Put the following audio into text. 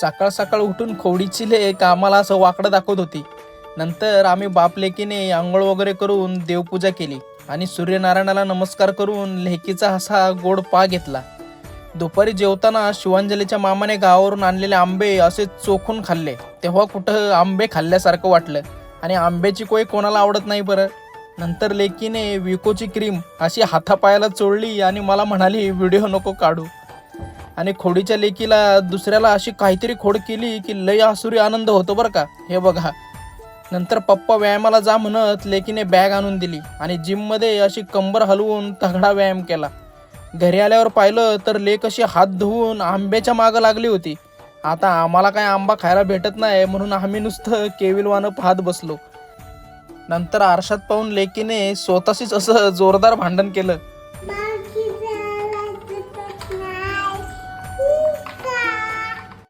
सकाळ सकाळ उठून खोडीची लेक आम्हाला असं वाकडं दाखवत होती. नंतर आम्ही बाप लेकीने आंघोळ वगैरे करून देवपूजा केली आणि सूर्यनारायणाला नमस्कार करून लेकीचा असा गोड पा घेतला. दुपारी जेवताना शिवांजलीच्या मामाने गावावरून आणलेले आंबे असे चोखून खाल्ले. तेव्हा कुठं आंबे खाल्ल्यासारखं वाटलं. आणि आंब्याची कोय कोणाला आवडत नाही बरं. नंतर लेकीने विकोची क्रीम अशी हातापायाला चोळली आणि मला म्हणाली व्हिडिओ नको काढू. आणि खोडीच्या लेकीला दुसऱ्याला अशी काहीतरी खोड केली की लय आसुरी आनंद होतो बरं का. हे बघा. नंतर पप्पा व्यायामाला जा म्हणत लेकीने बॅग आणून दिली आणि जिममध्ये अशी कंबर हलवून तगडा व्यायाम केला. घरी आल्यावर पाहिलं तर लेक अशी हात धुवून आंब्याच्या मागं लागली होती. आता आम्हाला काय आंबा खायला भेटत नाही म्हणून आम्ही नुसतं केविलवानं पाहत बसलो. नंतर आरशात पाहून लेकीने स्वतःशीच असं जोरदार भांडण केलं.